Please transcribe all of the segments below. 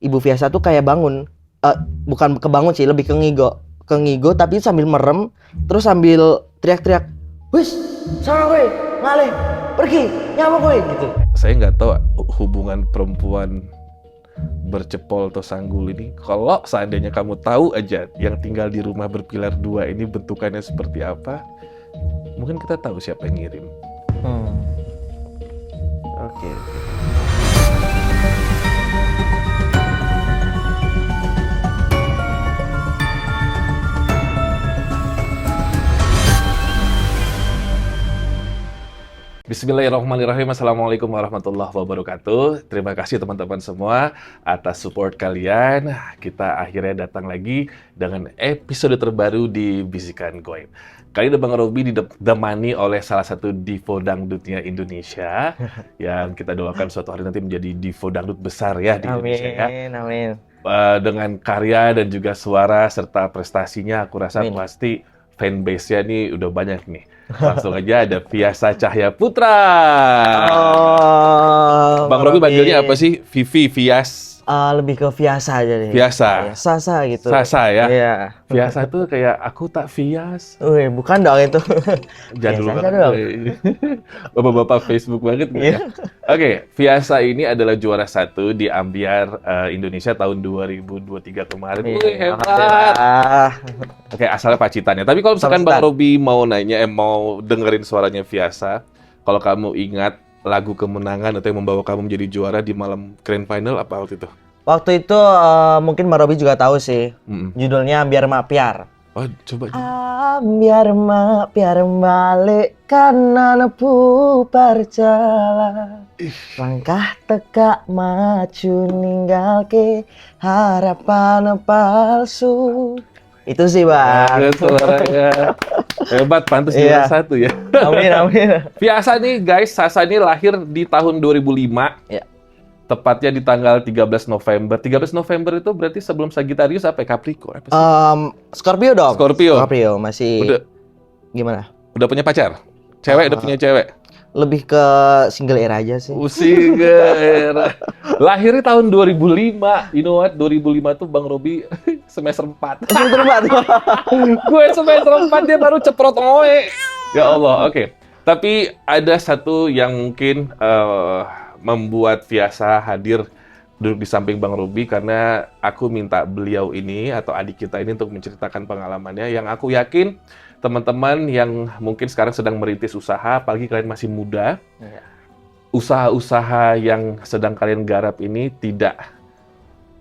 Ibu Fiasa tuh kayak bangun, bukan kebangun sih, lebih ke ngigo tapi sambil merem, terus sambil teriak-teriak, wis, sana kowe, ngalih, pergi, nyamuk kowe, gitu. Saya nggak tahu hubungan perempuan bercepol atau sanggul ini. Kalau seandainya kamu tahu aja yang tinggal di rumah berpilar 2 ini bentukannya seperti apa, mungkin kita tahu siapa yang ngirim. Oke. Bismillahirrahmanirrahim. Assalamualaikum warahmatullahi wabarakatuh. Terima kasih teman-teman semua atas support kalian. Kita akhirnya datang lagi dengan episode terbaru di Bisikan Goib. Kali ini Bang Robi ditemani oleh salah satu divo dangdutnya Indonesia yang kita doakan suatu hari nanti menjadi divo dangdut besar ya di Indonesia ya. Amin. Dengan karya dan juga suara serta prestasinya, aku rasa pasti fanbase-nya nih udah banyak nih. Langsung aja ada Fiasa Cahya Putra. Bang Robi panggilnya apa sih? Vivi, Fias? Lebih ke Fiasa aja deh. Fiasa. Sasa gitu. Sasa ya? Iya. Fiasa tuh kayak aku tak Fias. Wih, bukan dong itu. Jadul Fiasa banget. dong. Bapak-bapak Facebook banget gitu ya. Oke, Fiasa ini adalah juara 1 di Ambiar Indonesia tahun 2023 kemarin. Wih, hebat. Oke, asalnya Pacitan ya. Tapi kalau misalkan Bang Robi mau nanya, mau dengerin suaranya Fiasa, kalau kamu ingat lagu kemenangan atau yang membawa kamu menjadi juara di malam grand final apa waktu itu? Waktu itu mungkin Mbak Robi juga tahu sih. Judulnya Biar Mak Piar. Oh, coba. Biar mak piar balik kanan pu perjalanan. Langkah tegak maju ninggal ke harapan palsu. Itu sih Bang. Suaranya hebat, pantas juara 1 ya. Amin. Fiasa nih guys, Sasa ini lahir di tahun 2005. Ya. Tepatnya di tanggal 13 November. 13 November itu berarti sebelum Sagittarius apa ya? Capricorn apa sih? Scorpio dong. Scorpio masih. Udah, gimana? udah punya pacar? Cewek udah punya cewek? Lebih ke single era aja sih. Single era. Lahirnya tahun 2005. You know what? 2005 tuh Bang Robi semester 4. Semester 4. Gue semester 4 dia baru ceprot oe. Ya Allah, oke. Tapi ada satu yang mungkin membuat Fiasa hadir duduk di samping Bang Robi karena aku minta beliau ini atau adik kita ini untuk menceritakan pengalamannya yang aku yakin teman-teman yang mungkin sekarang sedang merintis usaha, apalagi kalian masih muda, usaha-usaha yang sedang kalian garap ini tidak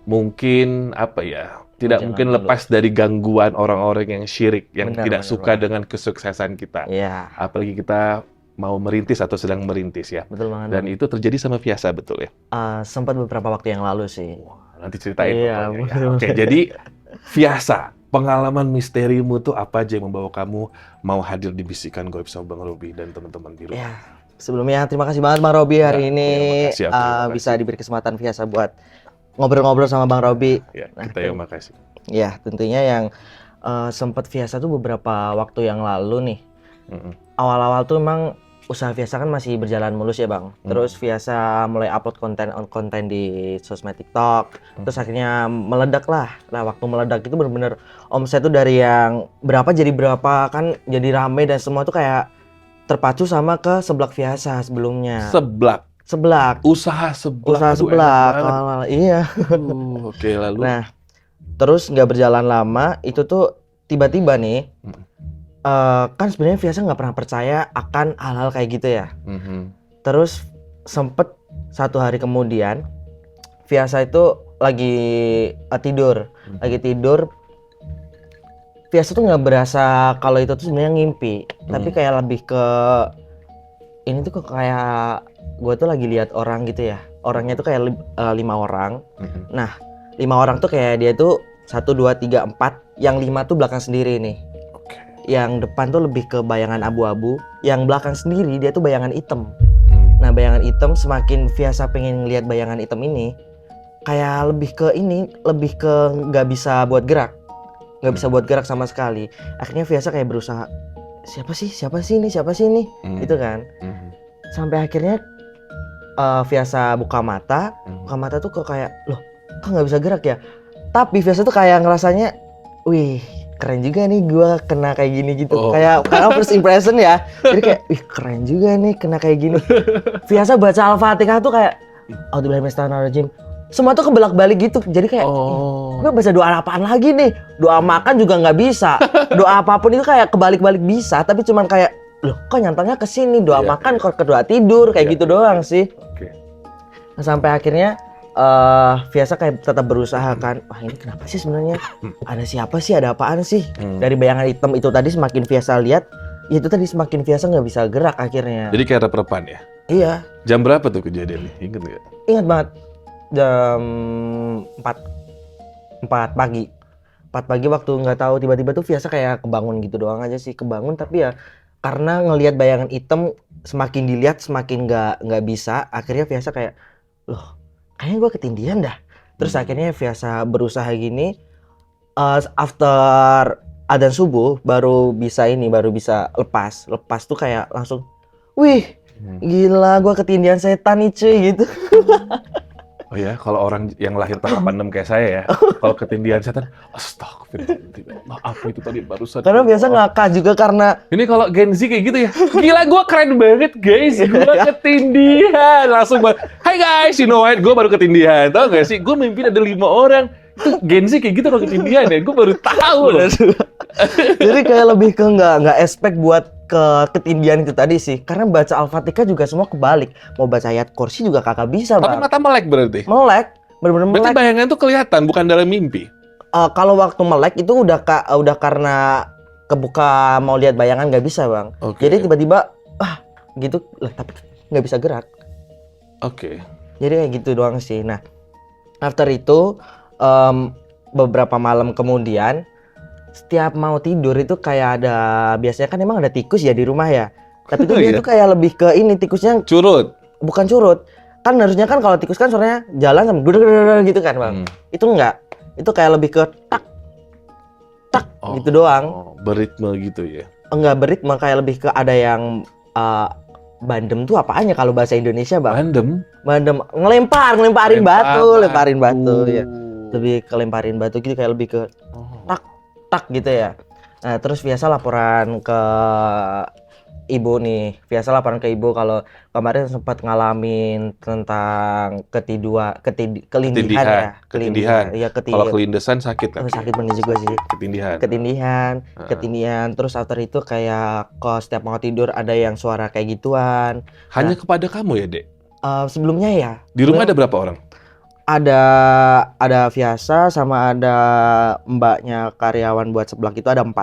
mungkin mungkin lepas dari gangguan orang-orang yang syirik, yang tidak suka dengan kesuksesan kita. Iya. Apalagi kita mau merintis atau sedang merintis ya. Betul banget. Dan itu terjadi sama Fiasa, betul ya? Sempat beberapa waktu yang lalu sih. Nanti ceritain. Iya, ya. Oke, jadi Fiasa, pengalaman misterimu tuh apa aja yang membawa kamu mau hadir di Bisikan Goib sama Bang Robi dan teman-teman di rumah? Ya, sebelumnya terima kasih banget Bang Robi hari ini terima kasih. Bisa diberi kesempatan Fiasa buat ngobrol-ngobrol sama Bang Robi. Ya, kita yang makasih. Ya, tentunya yang sempat Fiasa tuh beberapa waktu yang lalu nih. Awal-awal tuh emang usaha Fiasa kan masih berjalan mulus ya Bang. Terus Fiasa mulai upload konten di sosmed TikTok. Terus akhirnya meledak lah. Nah waktu meledak itu bener-bener omset tuh dari yang berapa jadi berapa, kan jadi rame dan semua tuh kayak terpacu sama ke seblak Fiasa sebelumnya. Seblak. Usaha seblak. Iya. Oke, lalu. Nah terus nggak berjalan lama itu tuh tiba-tiba nih. Kan sebenarnya Fiasa nggak pernah percaya akan hal-hal kayak gitu ya. Terus sempet satu hari kemudian Fiasa itu lagi tidur, Fiasa tuh nggak berasa kalau itu tuh sebenarnya ngimpi, tapi kayak lebih ke ini tuh kayak gue tuh lagi lihat orang gitu ya. Orangnya tuh kayak 5 orang. Nah 5 orang tuh kayak dia tuh 1, 2, 3, 4, yang 5 tuh belakang sendiri nih. Yang depan tuh lebih ke bayangan abu-abu, yang belakang sendiri dia tuh bayangan hitam. Nah bayangan hitam, semakin Fiasa pengen lihat bayangan hitam ini, kayak lebih ke nggak bisa buat gerak, sama sekali. Akhirnya Fiasa kayak berusaha, siapa sih ini, gitu kan. Sampai akhirnya Fiasa buka mata tuh kok kayak, loh kok nggak bisa gerak ya. Tapi Viasa tuh kayak ngerasanya, wih keren juga nih gua kena kayak gini gitu. Kayak karena first impression ya. Jadi kayak, wih keren juga nih kena kayak gini. Viasa baca Al-Fatihah tuh kayak, A'udzubillahiminasyaitonirrajim. Semua tuh kebalik-balik gitu. Jadi kayak, gue baca doa apaan lagi nih? Doa makan juga nggak bisa. Doa apapun itu kayak kebalik-balik bisa. Tapi cuman kayak, loh kok nyantanya ke sini? Doa makan kok ke doa tidur kayak gitu doang sih. Nah, sampai akhirnya Viasa kayak tetap berusaha kan. Wah ini kenapa sih sebenarnya? Ada siapa sih? Ada apaan sih? Dari bayangan hitam itu tadi semakin Viasa lihat, ya itu tadi semakin Viasa nggak bisa gerak akhirnya. Jadi kayak reprepan ya? Iya. Jam berapa tuh kejadiannya? Ingat nggak? Ingat banget. Jam 4 pagi. 4 pagi waktu nggak tahu tiba-tiba tuh Viasa kayak kebangun gitu doang aja sih. Kebangun tapi ya karena ngelihat bayangan hitam semakin dilihat semakin nggak bisa. Akhirnya Viasa kayak, loh kayaknya gue ketindihan dah. Terus akhirnya Viasa berusaha gini. After adzan subuh baru bisa lepas. Lepas tuh kayak langsung, wih gila gue ketindihan setan nih cuy gitu. Oh ya, kalau orang yang lahir tahun 86 kayak saya ya, kalau ketindihan setan, astagfirullah, maaf itu tadi barusan. Karena biasa ngakak juga karena ini kalau Gen Z kayak gitu ya, gila gue keren banget guys, gue ketindihan, langsung hai guys, you know what, gue baru ketindihan, tau gak sih, gue mimpi ada 5 orang, itu Gen Z kayak gitu kalau ketindihan ya, gue baru tahu loh. Jadi kayak lebih ke nggak expect buat ketindihan itu tadi sih, karena baca Al-Fatihah juga semua kebalik. Mau baca ayat kursi juga kagak bisa, Bang. Tapi mata melek berarti? Melek, bener-bener melek. Berarti bayangan tuh kelihatan, bukan dalam mimpi? Kalau waktu melek itu udah karena kebuka mau lihat bayangan nggak bisa, Bang. Jadi tiba-tiba, gitu, lah tapi nggak bisa gerak. Jadi kayak gitu doang sih. Nah, after itu, beberapa malam kemudian, setiap mau tidur itu kayak ada, biasanya kan emang ada tikus ya di rumah ya. Tapi tuh dia tuh kayak lebih ke ini, tikusnya curut. Bukan curut. Kan harusnya kan kalau tikus kan suaranya jalan sama gitu kan, Bang. Itu enggak. Itu kayak lebih ke tak gitu doang. Beritme gitu ya. Enggak beritme, kayak lebih ke ada yang bandem tuh apaannya kalau bahasa Indonesia, Bang? Bandem ngelemparin batu ya. Lebih ke lemparin batu gitu, kayak lebih ke tak gitu ya. Nah, terus Viasa laporan ke ibu nih. Viasa laporan ke ibu kalau kemarin sempat ngalamin tentang kelindihan ya. Ketindihan. Iya, kalau kelindesan sakit kan? Sakit bener juga sih. Ketindihan. Terus after itu kayak kok setiap mau tidur ada yang suara kayak gituan. Hanya kepada kamu ya, Dek? Sebelumnya ya. Di rumah ada berapa orang? Ada Viasa sama ada mbaknya karyawan buat seblak itu ada 4.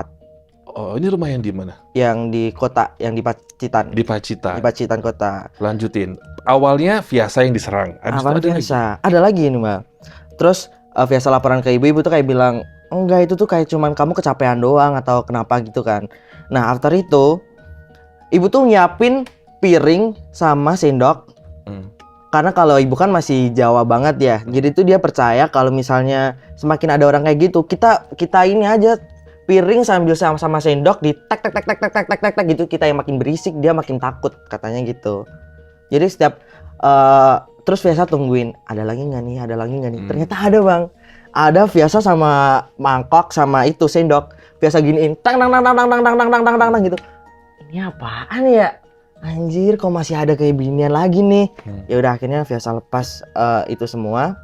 Oh, ini rumah yang di mana? Yang di kota, yang di Pacitan. Di Pacitan. Di Pacitan kota. Lanjutin. Awalnya Viasa yang diserang. Ada lagi nih, Mbak. Terus Viasa laporan ke ibu tuh kayak bilang, enggak itu tuh kayak cuman kamu kecapean doang atau kenapa gitu kan. Nah, after itu ibu tuh nyiapin piring sama sendok. Karena kalau ibu kan masih Jawa banget ya, jadi tuh dia percaya kalau misalnya semakin ada orang kayak gitu, kita ini aja piring sambil sama sendok di tek gitu, kita yang makin berisik dia makin takut katanya gitu. Jadi setiap terus Viasa tungguin ada lagi nggak nih, ternyata ada, Bang. Ada Viasa sama mangkok sama itu sendok, Viasa giniin tang gitu. Ini apaan ya? Anjir, kok masih ada kayak beginian lagi nih. Ya udah akhirnya Viasa lepas itu semua.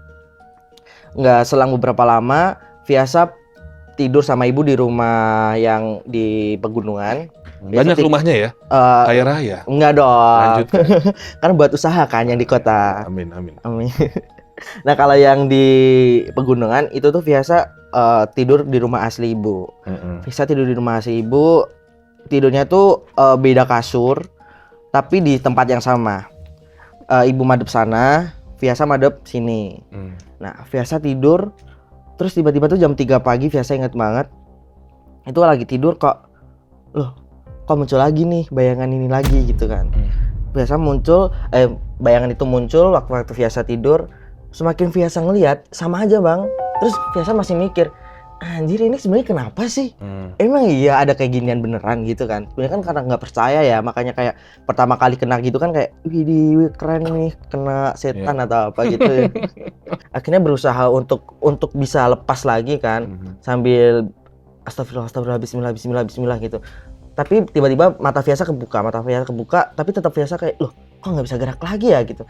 Nggak selang beberapa lama, Viasa tidur sama ibu di rumah yang di pegunungan. Banyak rumahnya ya? Kaya raya? Enggak dong. Lanjut. Kan buat usaha kan yang di kota. Amin. Nah, kalau yang di pegunungan itu tuh Viasa tidur di rumah asli ibu. Viasa tidur di rumah asli ibu. Tidurnya tuh beda kasur. Tapi di tempat yang sama. Ibu madep sana, Viasa madep sini. Nah, Viasa tidur, terus tiba-tiba tuh jam 3 pagi, Viasa inget banget. Itu lagi tidur kok muncul lagi nih, bayangan ini lagi gitu kan. Viasa muncul, bayangan itu muncul waktu Viasa tidur. Semakin Viasa ngelihat, sama aja, Bang. Terus Viasa masih mikir, anjir ini sebenarnya kenapa sih? Emang iya ada kayak ginian beneran gitu kan? Sebenarnya kan karena nggak percaya ya, makanya kayak pertama kali kena gitu kan kayak, widih keren nih kena setan atau apa gitu ya. Akhirnya berusaha untuk bisa lepas lagi kan, sambil astagfirullah, bismillah gitu. Tapi tiba-tiba mata Vyasa kebuka, tapi tetap Vyasa kayak, loh kok nggak bisa gerak lagi ya gitu.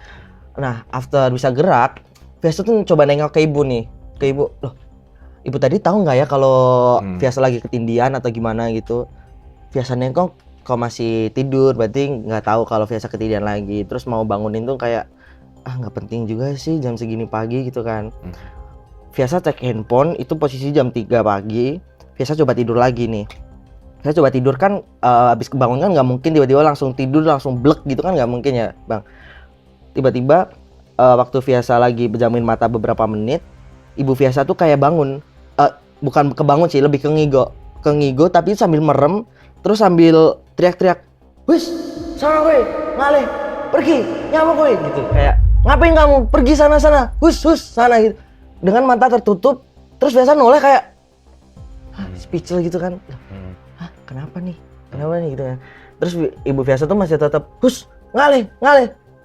Nah after bisa gerak, Vyasa tuh coba nengok ke ibu nih, ke ibu, loh ibu tadi tahu nggak ya kalau Vyasa lagi ketindihan atau gimana gitu. Vyasa nengok kok masih tidur, berarti nggak tahu kalau Vyasa ketindihan lagi. Terus mau bangunin tuh kayak, nggak penting juga sih jam segini pagi gitu kan. Vyasa cek handphone, itu posisi jam 3 pagi. Vyasa coba tidur lagi nih. Saya coba tidur kan, habis kebangun kan nggak mungkin tiba-tiba langsung tidur langsung blek gitu kan, nggak mungkin ya bang. Tiba-tiba waktu Vyasa lagi berjamin mata beberapa menit, ibu Vyasa tuh kayak bangun, bukan kebangun sih, lebih ke ngigo tapi sambil merem, terus sambil teriak-teriak, wis sana gue ngalih pergi nyamuk gue gitu, kayak ngapain kamu pergi sana hus sana gitu, dengan mata tertutup. Terus Vyasa noleh kayak speechless gitu kan. Kenapa nih gitu ya. Terus ibu Vyasa tuh masih tetap hus ngalih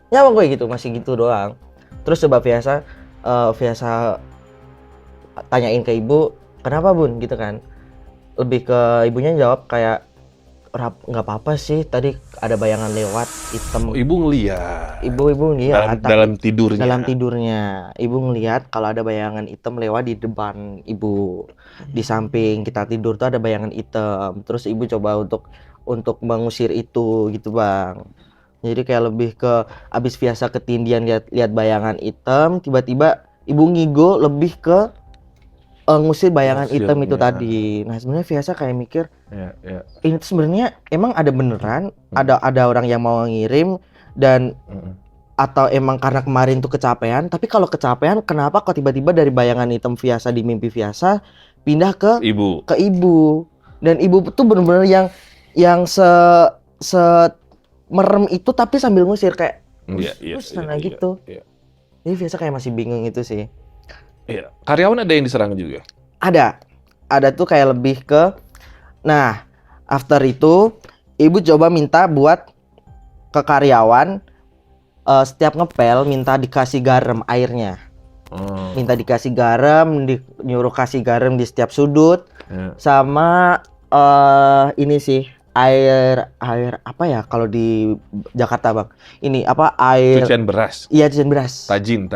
nyamuk gue gitu, masih gitu doang. Terus coba Vyasa tanyain ke ibu, kenapa bun gitu kan. Lebih ke ibunya jawab kayak, nggak apa-apa sih, tadi ada bayangan lewat hitam. Ibu ngeliat. Ibu ngeliat dalam tidurnya. Dalam tidurnya, ibu ngeliat kalau ada bayangan hitam lewat di depan ibu. Di samping kita tidur tuh ada bayangan hitam. Terus ibu coba untuk mengusir itu gitu bang. Jadi kayak lebih ke abis Vyasa ketindihan lihat bayangan hitam, tiba-tiba ibu ngigo lebih ke ngusir bayangan hitam itu tadi. Nah sebenarnya Vyasa kayak mikir, ini tuh sebenarnya emang ada beneran, ada orang yang mau ngirim dan atau emang karena kemarin tuh kecapean. Tapi kalau kecapean, kenapa kok tiba-tiba dari bayangan hitam Vyasa di mimpi Vyasa pindah ke ibu. Dan ibu tuh bener-bener yang se merem itu tapi sambil ngusir kayak sana gitu. Jadi Vyasa kayak masih bingung itu sih. Iya. Karyawan ada yang diserang juga? Ada tuh kayak lebih ke, nah after itu ibu coba minta buat ke karyawan, setiap ngepel minta dikasih garam airnya. Minta dikasih garam, nyuruh kasih garam di setiap sudut. Sama ini sih air apa ya kalau di Jakarta bang, ini apa, air cucian beras. Iya cucian beras, tajin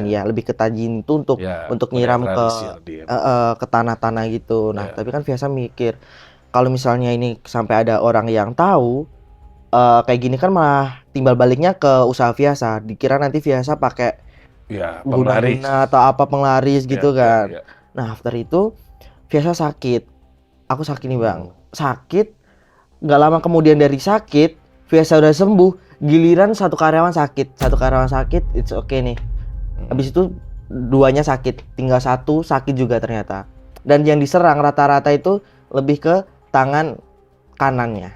ya, lebih ke tajin itu untuk nyiram ke tanah-tanah gitu. Nah tapi kan Vyasa mikir kalau misalnya ini sampai ada orang yang tahu kayak gini kan malah timbal baliknya ke usaha Vyasa, dikira nanti Vyasa pakai guna atau apa penglaris gitu kan. Nah after itu Vyasa sakit, aku sakit nih bang, sakit. Gak lama kemudian dari sakit, Vyasa udah sembuh, giliran satu karyawan sakit, it's okay nih. Habis itu duanya sakit, tinggal satu sakit juga ternyata. Dan yang diserang rata-rata itu lebih ke tangan kanannya.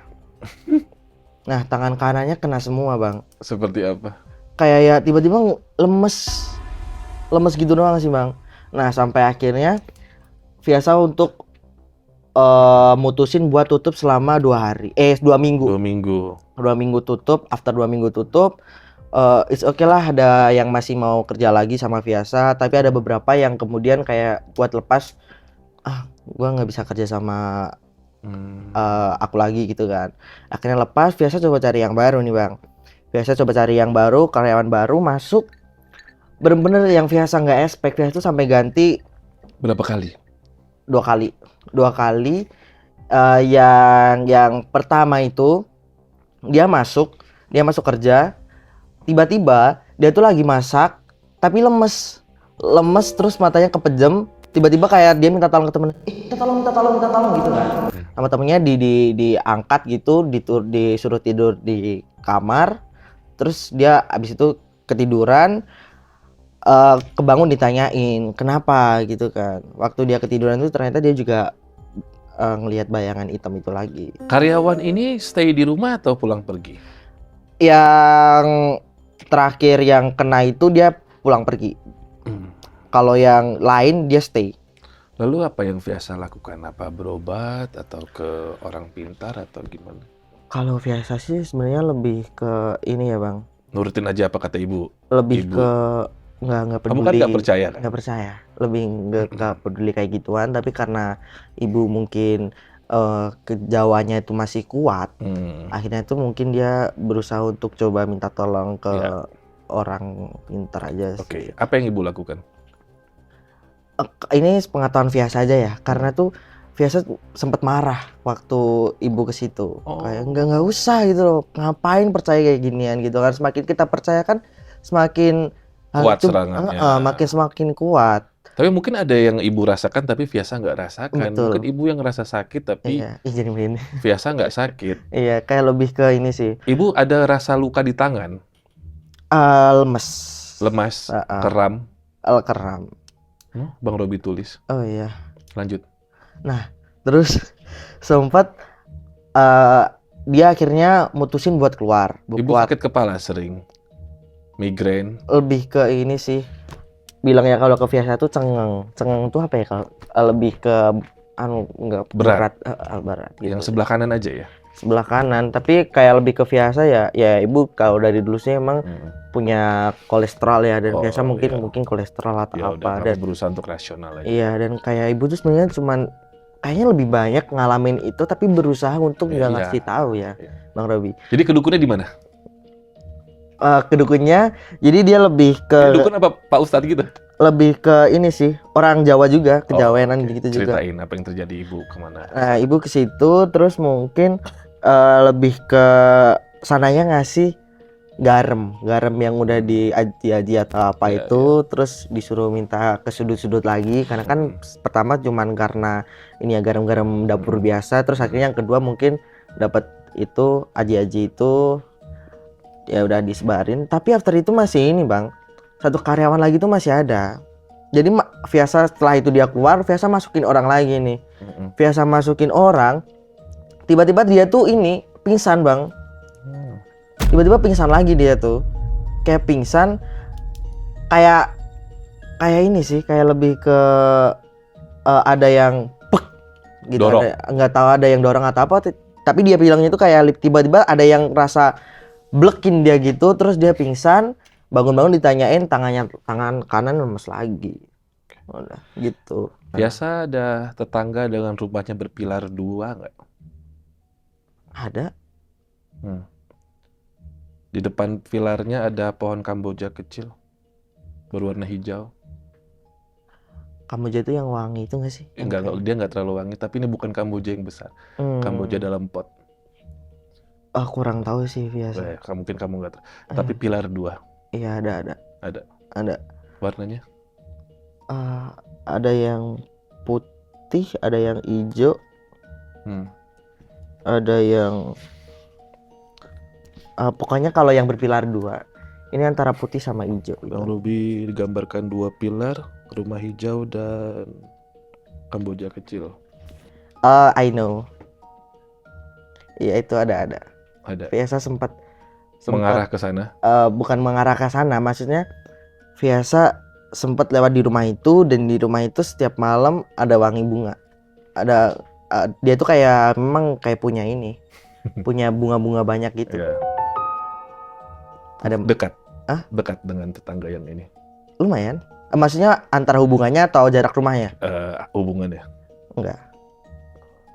Nah, tangan kanannya kena semua, bang. Seperti apa? Kayak ya tiba-tiba lemes gitu doang sih, bang. Nah, sampai akhirnya Vyasa untuk mutusin buat tutup selama 2 minggu. 2 minggu tutup. After 2 minggu tutup, it's okay lah, ada yang masih mau kerja lagi sama Vyasa, tapi ada beberapa yang kemudian kayak buat lepas, gua nggak bisa kerja sama aku lagi gitu kan. Akhirnya lepas, Vyasa coba cari yang baru nih bang. Vyasa coba cari yang baru, karyawan baru masuk. Bener-bener yang Vyasa nggak expect, Vyasa tuh sampai ganti berapa kali? 2 kali. Yang pertama itu dia masuk kerja, tiba-tiba dia tuh lagi masak tapi lemes terus matanya kepejam, tiba-tiba kayak dia minta tolong ke temen, minta tolong gitu kan. Sama temennya diangkat gitu, disuruh tidur di kamar, terus dia abis itu ketiduran. Kebangun ditanyain kenapa gitu kan. Waktu dia ketiduran itu ternyata dia juga ngelihat bayangan hitam itu lagi. Karyawan ini stay di rumah atau pulang pergi? Yang terakhir yang kena itu dia pulang pergi. Kalau yang lain dia stay. Lalu apa yang biasa lakukan? Apa berobat atau ke orang pintar atau gimana? Kalau biasa sih sebenarnya lebih ke ini ya Bang, Nurutin aja apa kata ibu? lebih Ibu. ke nggak Kamu kan peduli, nggak percaya kan? nggak percaya, lebih nggak peduli kayak gituan. Tapi karena ibu mungkin kejauhannya itu masih kuat, akhirnya itu mungkin dia berusaha untuk coba minta tolong ke Ya. orang pintar aja Oke, sih. apa yang ibu lakukan? Ini pengetahuan Vyasa aja ya, karena tuh Vyasa sempat marah waktu ibu ke situ. Oh. Kayak nggak usah gitu loh, ngapain percaya kayak ginian gitu kan. Semakin kita percaya kan semakin Kuat itu serangannya. semakin kuat. Tapi mungkin ada yang ibu rasakan tapi Vyasa nggak rasakan. Betul. Mungkin ibu yang ngerasa sakit tapi Iya, jadi begini. Vyasa nggak sakit. Iya, kayak lebih ke ini sih. Ibu ada rasa luka di tangan, Lemes. lemas, keram. Keram. Bang Robi tulis. Oh iya. Lanjut. Nah, terus sempat dia akhirnya mutusin buat keluar. Ibu sakit kepala sering, migrain. Lebih ke ini sih. Bilangnya kalau ke Vyasa tuh cengeng. Cengeng tuh apa ya kalau lebih ke enggak Berat. berat gitu. Yang sebelah kanan aja ya. Sebelah kanan, tapi kayak lebih ke Vyasa ya ibu kalau dari dulu sih emang punya kolesterol ya, dan Vyasa mungkin kolesterol atau Ya apa, udah, dan kamu berusaha untuk rasional aja. iya, dan kayak ibu tuh sebenarnya cuman kayaknya lebih banyak ngalamin itu tapi berusaha untuk nggak ngasih tahu ya, Bang Robi. Jadi kedukunnya di mana? Kedukunnya jadi dia lebih ke Kedukun apa Pak Ustadz gitu? lebih ke ini sih, orang Jawa juga, kejawenan gitu juga. Ceritain apa yang terjadi ibu kemana? Nah, ibu ke situ terus mungkin lebih ke sananya ngasih garam yang udah diaji atau apa itu, terus disuruh minta ke sudut-sudut lagi, karena kan pertama cuman karena ini ya garam-garam dapur biasa, terus akhirnya yang kedua mungkin dapat itu aji-aji itu ya udah disebarin. Tapi after itu masih ini Bang, satu karyawan lagi tuh masih ada. Jadi Vyasa setelah itu dia keluar, Vyasa masukin orang lagi nih. Vyasa masukin orang, tiba-tiba dia tuh ini pingsan Bang. Tiba-tiba pingsan lagi dia tuh. Kayak pingsan, kayak ini sih, kayak lebih ke ada yang pek gitu, nggak tahu ada yang dorong atau apa, tapi dia bilangnya itu kayak tiba-tiba ada yang rasa blekin dia gitu, terus dia pingsan, bangun-bangun ditanyain tangan kanan lemes lagi. Udah gitu. Biasa ada tetangga dengan rumahnya berpilar 2 nggak? Ada. Di depan pilarnya ada pohon kamboja kecil berwarna hijau. Kamboja itu yang wangi itu nggak sih? Enggak, dia nggak terlalu wangi, tapi ini bukan kamboja yang besar. Kamboja dalam pot. Kurang tahu sih Vyasa. Mungkin kamu nggak tahu. Tapi pilar 2. Iya, ada. Warnanya? Ada yang putih, ada yang hijau, ada yang pokoknya kalau yang berpilar 2 ini antara putih sama hijau. Bang Robi digambarkan 2 pilar, rumah hijau dan kamboja kecil. I know. Iya, itu ada. Vyasa sempat mengarah ke sana. Bukan mengarah ke sana, maksudnya Vyasa sempat lewat di rumah itu, dan di rumah itu setiap malam ada wangi bunga. Ada dia tuh kayak memang kayak punya ini. Punya bunga-bunga banyak gitu. Yeah. Ada dekat. Dekat dengan tetangga yang ini. Lumayan. Maksudnya antara hubungannya atau jarak rumahnya? Hubungannya. Enggak.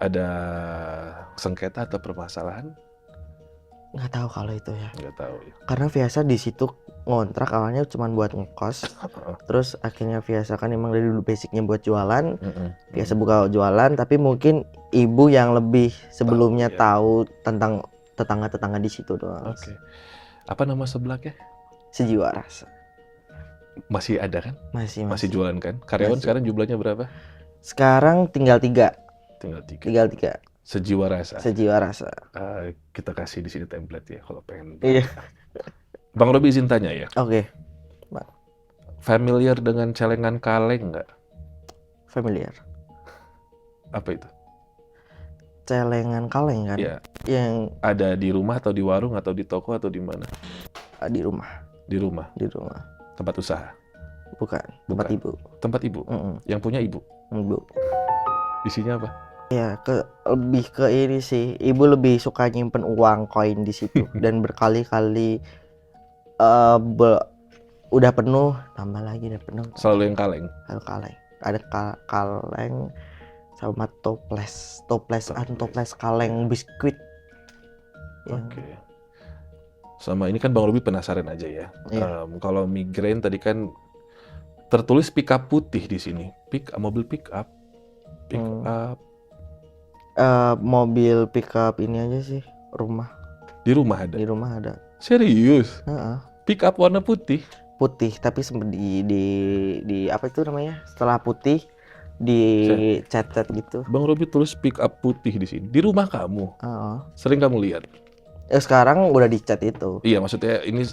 Ada sengketa atau permasalahan? Nggak tahu kalau itu ya. Nggak tahu ya. Karena Vyasa di situ ngontrak awalnya cuma buat ngekos. Terus akhirnya Vyasa kan emang dari dulu basicnya buat jualan. Vyasa buka jualan, tapi mungkin ibu yang lebih sebelumnya tahu tentang tetangga-tetangga di situ doang. Oke. Apa nama sebelahnya? Sejiwa Rasa. Masih ada kan? Masih jualan kan? Karyawan sekarang jumlahnya berapa? Sekarang tinggal 3. Tinggal 3. Sejiwa Rasa. Sejiwa Rasa. Kita kasih di sini template ya kalau pengen. Iya. Bang Robi izin tanya ya. Oke. Familiar dengan celengan kaleng nggak? Familiar. Apa itu? Celengan kaleng kan? Iya. Yang ada di rumah atau di warung atau di toko atau di mana? Di rumah. Di rumah. Di rumah. Tempat usaha? Bukan. Tempat ibu. Tempat ibu. Yang punya ibu. Ibu. Isinya apa? Ya, lebih ke ini sih. Ibu lebih suka nyimpen uang koin di situ dan berkali-kali udah penuh, tambah lagi udah penuh. Selalu yang kaleng. Kaleng. Ada kaleng sama toples kaleng biskuit. Oke. Sama ini kan Bang Robi penasaran aja ya. Iya. Kalau migrain tadi kan tertulis pick up putih di sini. Mobil pick up. Mobil pickup ini aja sih, rumah. Di rumah ada. Di rumah ada. Serius? Heeh. Pick up warna putih. Putih, tapi sempet di apa itu namanya? Setelah putih di cat gitu. Bang Robi tulis pick up putih di sini. Di rumah kamu. Heeh. Sering kamu lihat? Sekarang udah dicat itu. Iya, maksudnya ini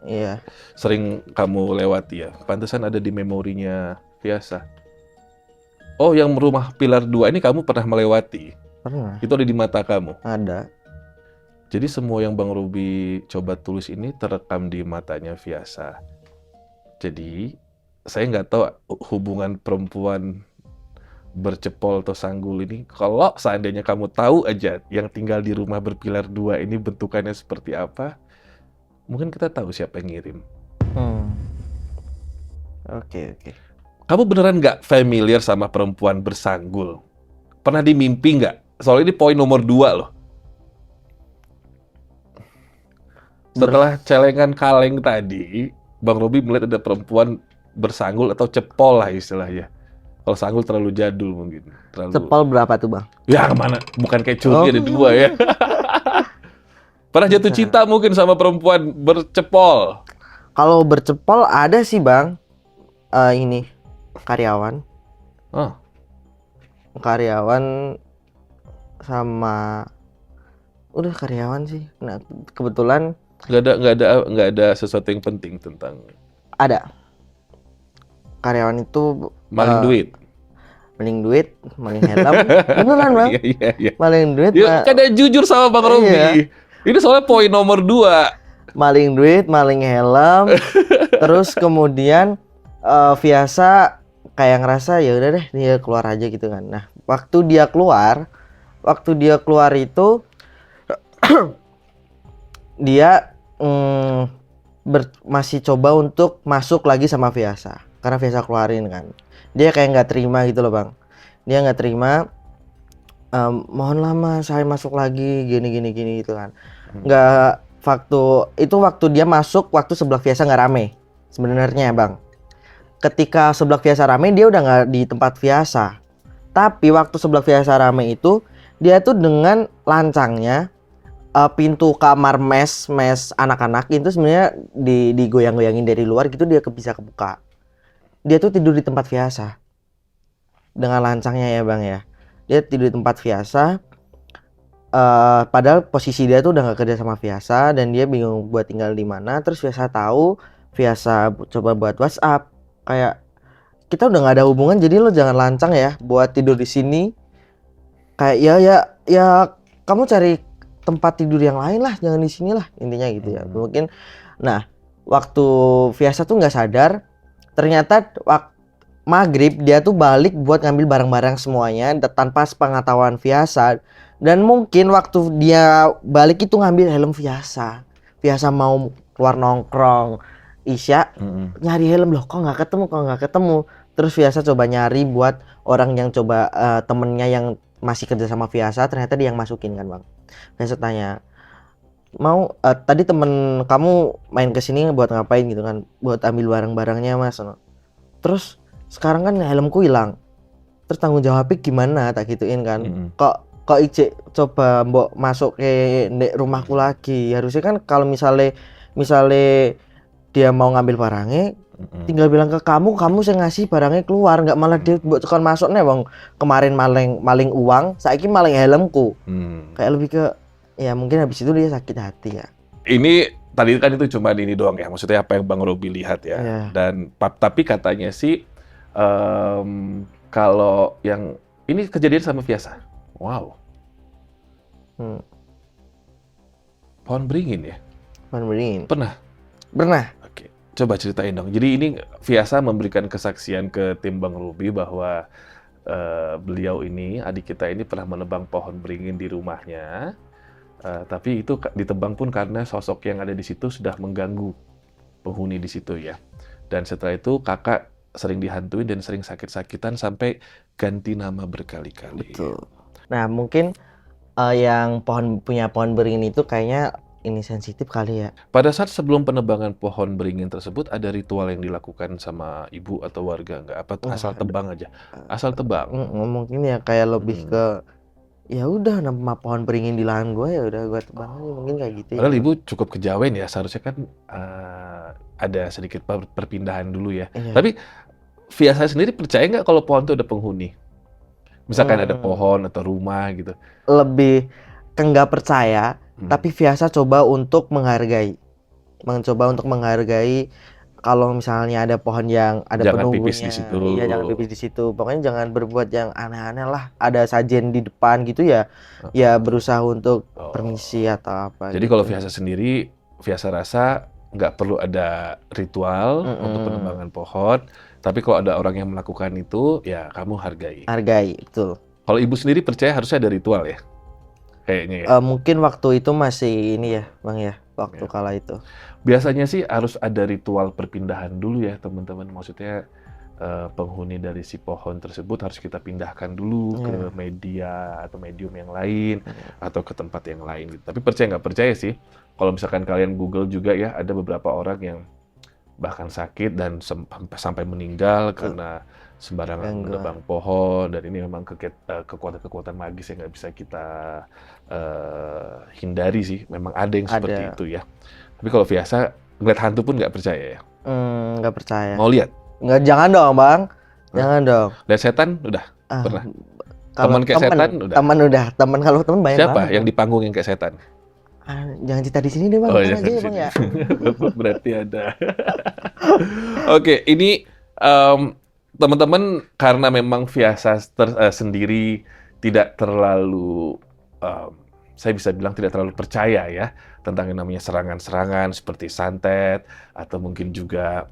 Iya. sering kamu lewati ya. Pantesan ada di memorinya Fiasa. Oh, yang rumah pilar 2 ini kamu pernah melewati? Pernah. Itu ada di mata kamu? Ada. Jadi semua yang Bang Robi coba tulis ini terekam di matanya Fiasa. Jadi saya nggak tahu hubungan perempuan bercepol atau sanggul ini, kalau seandainya kamu tahu aja yang tinggal di rumah berpilar 2 ini bentukannya seperti apa, mungkin kita tahu siapa yang ngirim. Oke. Kamu beneran nggak familiar sama perempuan bersanggul? Pernah dimimpi nggak? Soalnya ini poin nomor 2 loh. Setelah celengan kaleng tadi, Bang Robi melihat ada perempuan bersanggul atau cepol lah istilahnya. Kalau sanggul terlalu jadul mungkin. Cepol berapa tuh, Bang? Ya kemana? Bukan kayak curi ada 2 ya. Pernah jatuh cinta mungkin sama perempuan bercepol? Kalau bercepol ada sih, Bang. Ini karyawan. Oh. Karyawan sama udah karyawan sih. Nah, kebetulan nggak ada sesuatu yang penting tentang ada. Karyawan itu maling duit. Maling helm. Beneran, Bang? Iya. Maling duit. Ya, kan dia jujur sama Bang Robi. Iya. Ini soalnya poin nomor 2. Maling duit, maling helm. Terus kemudian Fiasa kayak ngerasa ya udah deh dia keluar aja gitu kan. Nah, waktu dia keluar itu dia masih coba untuk masuk lagi sama Fiasa karena Fiasa keluarin kan. Dia kayak nggak terima gitu loh, Bang. Dia nggak terima. Mohon lama saya masuk lagi gini gitu kan. Nggak waktu dia masuk waktu sebelah Fiasa nggak rame sebenarnya, Bang. Ketika sebelah Fiasa rame dia udah nggak di tempat Fiasa. Tapi waktu sebelah Fiasa rame itu dia tuh dengan lancangnya pintu kamar mes anak-anak itu sebenarnya digoyang-goyangin dari luar gitu, dia bisa kebuka. Dia tuh tidur di tempat Fiasa dengan lancangnya ya, Bang ya. Dia tidur di tempat Fiasa. Padahal posisi dia tuh udah nggak kerja sama Fiasa dan dia bingung buat tinggal di mana. Terus Fiasa tahu, Fiasa coba buat WhatsApp kayak kita udah nggak ada hubungan, jadi lo jangan lancang ya buat tidur di sini. Kayak ya kamu cari tempat tidur yang lain lah, jangan di sini lah, intinya gitu ya. Mungkin nah waktu Fiasa tuh nggak sadar, ternyata maghrib dia tuh balik buat ngambil barang-barang semuanya tanpa sepengetahuan Fiasa. Dan mungkin waktu dia balik itu ngambil helm Fiasa mau keluar nongkrong Isya, nyari helm loh kok nggak ketemu. Terus Fiasa coba nyari buat orang yang coba temennya yang masih kerja sama Fiasa, ternyata dia yang masukin kan, Bang. Fiasa tanya, mau tadi temen kamu main kesini buat ngapain gitu kan, buat ambil barang-barangnya Mas. Terus sekarang kan helmku hilang, terus tanggung jawabnya gimana, tak gituin kan. Kok Ice coba mbok masuk ke rumahku lagi. Harusnya kan kalau misalnya dia mau ngambil barangnya, tinggal bilang ke kamu saya ngasih barangnya keluar, nggak malah dia buat tekan masuk nih, Bang. Kemarin maling uang, saiki maling helmku. Kayak lebih ke ya mungkin habis itu dia sakit hati ya. Ini tadi kan itu cuma ini doang ya, maksudnya apa yang Bang Robi lihat ya. Yeah. Dan tapi katanya sih kalau yang ini kejadian sama Fiasa. Wow. Pohon beringin ya? Pohon beringin. Pernah? Oke, coba ceritain dong. Jadi ini Fiasa memberikan kesaksian ke tim Bang Robi bahwa beliau ini, adik kita ini pernah menebang pohon beringin di rumahnya, tapi itu ditebang pun karena sosok yang ada di situ sudah mengganggu penghuni di situ ya. Dan setelah itu kakak sering dihantui dan sering sakit-sakitan sampai ganti nama berkali-kali. Betul. Nah mungkin yang punya pohon beringin itu kayaknya ini sensitif kali ya. Pada saat sebelum penebangan pohon beringin tersebut ada ritual yang dilakukan sama ibu atau warga nggak? Apa asal tebang aja? Asal tebang. Mungkin ya kayak lebih ke ya udah nama pohon beringin di lahan gue ya udah gue tebang aja, mungkin kayak gitu. Padahal ibu cukup kejawen ya, seharusnya kan ada sedikit perpindahan dulu ya. Iya. Tapi Via saya sendiri percaya nggak kalau pohon itu ada penghuni? Misalkan ada pohon atau rumah gitu. Lebih ke nggak percaya, tapi biasa coba untuk menghargai. Mencoba untuk menghargai kalau misalnya ada pohon yang ada Jangan penunggunya. pipis di situ. Iya, jangan pipis di situ. Pokoknya jangan berbuat yang aneh-aneh lah. Ada sajen di depan gitu ya. Ya berusaha untuk permisi atau apa. Jadi gitu. kalau Viasa sendiri, Viasa rasa nggak perlu ada ritual untuk penebangan pohon. Tapi kalau ada orang yang melakukan itu, ya kamu hargai. Hargai, betul. Kalau ibu sendiri percaya harusnya ada ritual ya? Kayaknya ya. Mungkin waktu itu masih ini ya, Bang ya. Waktu kala itu. Biasanya sih harus ada ritual perpindahan dulu ya teman-teman. Maksudnya penghuni dari si pohon tersebut harus kita pindahkan dulu ke media atau medium yang lain atau ke tempat yang lain. Gitu. Tapi percaya nggak percaya sih, kalau misalkan kalian Google juga ya, ada beberapa orang yang bahkan sakit dan sampai meninggal karena sembarangan menebang pohon, dan ini memang kekuatan-kekuatan magis yang nggak bisa kita hindari sih. Memang ada yang seperti itu ya. Tapi kalau biasa ngeliat hantu pun nggak percaya ya? Nggak percaya. Mau lihat? Nggak, jangan dong Bang. Jangan dong. Lihat setan udah pernah? Teman kayak setan udah? Teman udah. Kalau teman banyak siapa banget. yang di panggung yang kayak setan? Jangan cerita di sini deh Bang. Oh, Aja ya Bang ya. Berarti ada. Oke, ini teman-teman karena memang Viasa sendiri tidak terlalu, saya bisa bilang tidak terlalu percaya ya tentang yang namanya serangan-serangan seperti santet atau mungkin juga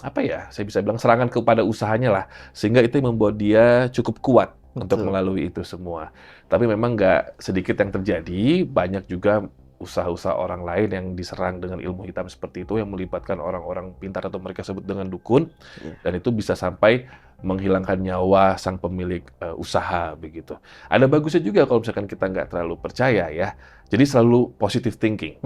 apa ya, saya bisa bilang serangan kepada usahanya lah, sehingga itu yang membuat dia cukup kuat untuk melalui itu semua. Tapi memang nggak sedikit yang terjadi, banyak juga usaha-usaha orang lain yang diserang dengan ilmu hitam seperti itu, yang melibatkan orang-orang pintar atau mereka sebut dengan dukun, dan itu bisa sampai menghilangkan nyawa sang pemilik usaha begitu. Ada bagusnya juga kalau misalkan kita nggak terlalu percaya ya. Jadi selalu positive thinking.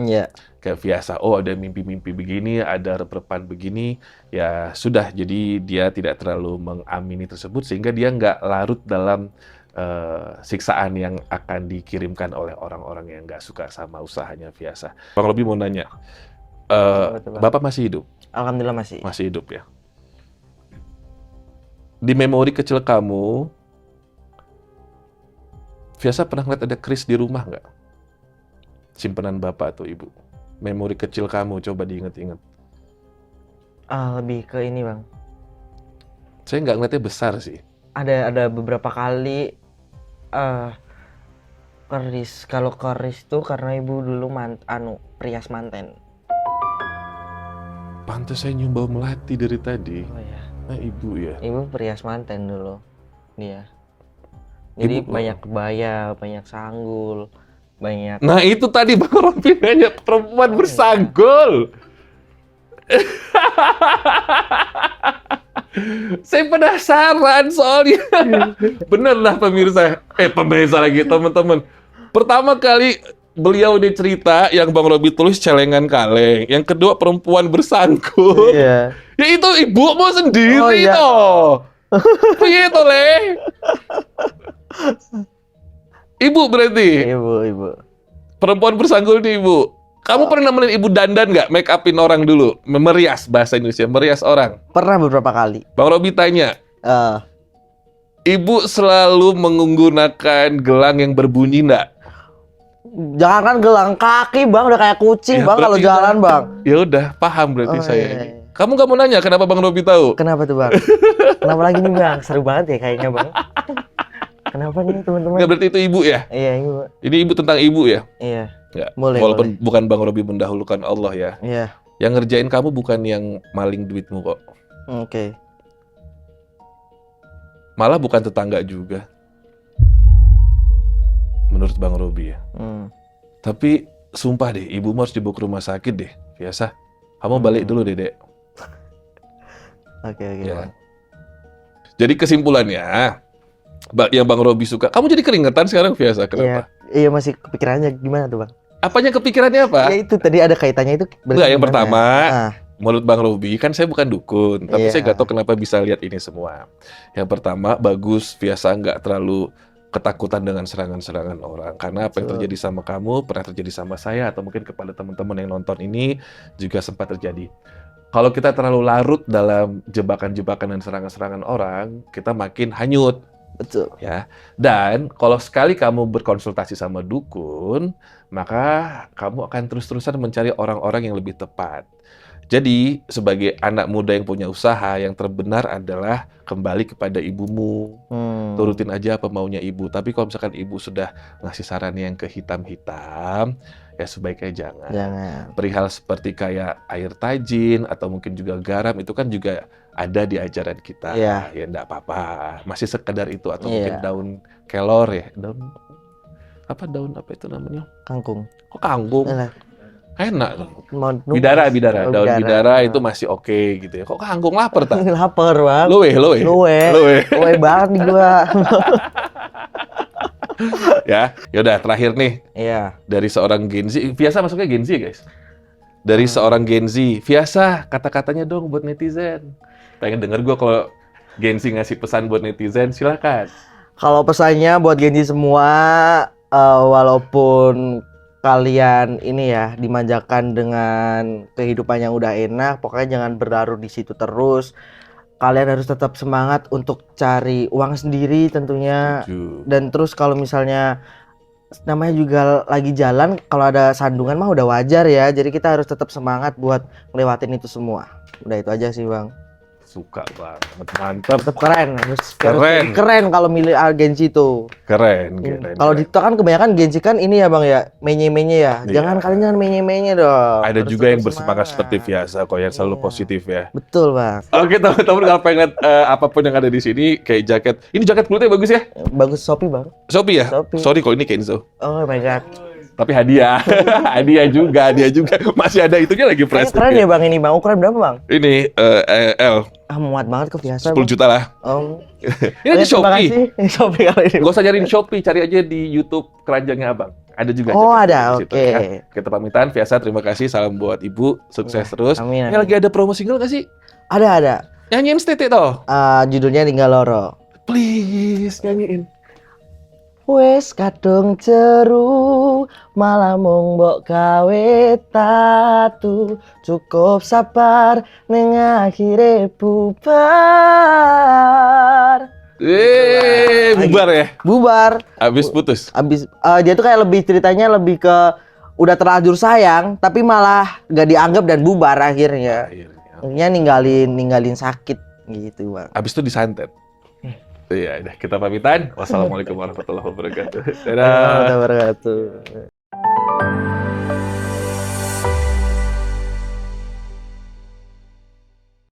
Kayak biasa, oh ada mimpi-mimpi begini, ada rep-repan begini, ya sudah. Jadi dia tidak terlalu mengamini tersebut sehingga dia nggak larut dalam siksaan yang akan dikirimkan oleh orang-orang yang nggak suka sama usahanya Viasa. Bang Robi mau nanya, Bapak masih hidup? Alhamdulillah masih. Masih hidup ya. Di memori kecil kamu, Viasa pernah ngeliat ada keris di rumah nggak? Simpanan Bapak atau Ibu? Memori kecil kamu, coba diingat-ingat. Lebih ke ini Bang. Saya nggak ngeliatnya besar sih. Ada beberapa kali keris. Kalau keris tuh karena ibu dulu perias manten. Pantes saya nyium bau melati dari tadi. Oh ya. Ibu ya. Ibu perias manten dulu. Dia. Jadi banyak kebaya, banyak sanggul, banyak. Nah itu tadi Bang Robi nanya perempuan bersanggul. Saya penasaran soalnya. Bener lah pemirsa. Pemirsa lagi teman-teman. Pertama kali beliau dicerita yang Bang Robi tulis celengan kaleng. Yang kedua perempuan bersanggul. Iya. Ya itu ibumu sendiri toh. Begitu leh. Ibu berarti. Ibu. Perempuan bersanggul di ibu. Kamu pernah nemenin ibu dandan nggak? Make upin orang dulu, merias bahasa Indonesia, merias orang. Pernah beberapa kali. Bang Robi tanya, ibu selalu menggunakan gelang yang berbunyi nggak? Jangan kan gelang kaki Bang, udah kayak kucing Ya, Bang kalau jalan Bang. Ya udah, paham berarti saya. Iya. Kamu nggak mau nanya kenapa Bang Robi tahu? Kenapa tuh Bang? Kenapa lagi nih Bang? Seru banget ya kayaknya Bang. Kenapa nih teman-teman? Nggak, berarti itu ibu ya? Iya ibu. Ini ibu tentang ibu ya? Iya. Ya. Boleh. Walaupun bukan Bang Robi mendahulukan Allah ya. Iya. Yang ngerjain kamu bukan yang maling duitmu kok. Oke. Malah bukan tetangga juga. Menurut Bang Robi ya. Tapi sumpah deh, ibumu harus dibawa ke rumah sakit deh. Biasa. Kamu balik dulu deh, Dek. Oke, Ya. Bang. Jadi kesimpulannya, yang Bang Robi suka. Kamu jadi keringetan sekarang, Biasa. Kenapa? Iya, masih kepikirannya gimana tuh, Bang? Apanya kepikirannya apa? Ya itu tadi ada kaitannya itu. Enggak, yang gimana? pertama, Ah, menurut Bang Robi, kan saya bukan dukun, tapi Iya. saya nggak tahu kenapa bisa lihat ini semua. Yang pertama, bagus, Biasa nggak terlalu ketakutan dengan serangan-serangan orang. Karena apa yang Betul. terjadi sama kamu, pernah terjadi sama saya, atau mungkin kepada teman-teman yang nonton ini, juga sempat terjadi. Kalau kita terlalu larut dalam jebakan-jebakan dan serangan-serangan orang, kita makin hanyut. betul. Ya, dan kalau sekali kamu berkonsultasi sama dukun, maka kamu akan terus-terusan mencari orang-orang yang lebih tepat. Jadi, sebagai anak muda yang punya usaha, yang terbenar adalah kembali kepada ibumu. Turutin aja apa maunya ibu. Tapi kalau misalkan ibu sudah ngasih saran yang ke hitam-hitam, ya sebaiknya jangan. Jangan. Perihal seperti kayak air tajin atau mungkin juga garam, itu kan juga ada di ajaran kita. Iya. Ya enggak apa-apa. Masih sekedar itu atau Iya. mungkin daun kelor ya. Daun apa itu namanya? Kangkung. Kok kangkung? Enak. Enak tuh. Mau Bidara. Oh, Daun bidara itu Nah. masih oke gitu ya. Kok kangkung lapar tak? Lapar, Bang. Luwe. Luwe banget nih gua. Ya, yaudah terakhir nih Iya. dari seorang Gen Z. Biasa masuknya Gen Z guys. Dari seorang Gen Z. Biasa kata-katanya dong buat netizen. Pengen denger gue kalau Gen Z ngasih pesan buat netizen, silakan. Kalau pesannya buat Gen Z semua, walaupun kalian ini ya dimanjakan dengan kehidupan yang udah enak, pokoknya jangan berlarut di situ terus. Kalian harus tetap semangat untuk cari uang sendiri tentunya. Setuju. Dan terus kalau misalnya namanya juga lagi jalan, kalau ada sandungan mah udah wajar ya. Jadi kita harus tetap semangat buat ngelewatin itu semua. Udah itu aja sih, Bang. Suka banget, mantap. Tetap keren, harus Keren. keren kalau milih agensi itu. Keren. Kalau di TikTok kan kebanyakan gensi kan ini ya, Bang ya, menye-menye ya. Iya. Kalian jangan menye-menye dong. Ada Harus juga yang tetap bersemangat seperti biasa kok, yang selalu Iya. positif ya. Betul, Bang. Oke teman-teman, kalau pengen apapun yang ada di sini, kayak jaket. Ini jaket kulitnya bagus ya? Bagus Shopee, Bang. Shopee ya? Shopee. Sorry kalau ini Kenzo. Oh my god. Tapi hadiah. hadiah juga. Masih ada itunya lagi Kayaknya plastik. keren ya, Bang, ini, Bang. Ukuran berapa, Bang? Ini L Muat banget ke biasa, 10 Bang. juta lah. Ini aja Terima Shopee. kasih. Shopee kali ini. Gak usah nyariin Shopee, cari aja di YouTube keranjangnya Abang. Ada juga. Oh, jaket ada. di situ, Oke. ya. Kita pamitan, Biasa terima kasih, salam buat Ibu, sukses Ya, terus. amin, Ini amin. lagi ada promo single gak sih? Ada. Nyanyiin Tete toh. Judulnya Tinggal Loro. Please, nyanyiin. Wes kadung ceru malah mung mbok gawe tatu, cukup sabar ning akhire bubar. Bubar ya? Bubar. Habis putus. Abis dia tuh kayak lebih ceritanya lebih ke udah terlanjur sayang tapi malah gak dianggap dan bubar akhirnya. Akhirnya ninggalin sakit gitu, Bang. Habis itu disantet. Iya, udah kita pamitan. Wassalamualaikum warahmatullahi wabarakatuh. Dadah. Warahmatullahi wabarakatuh.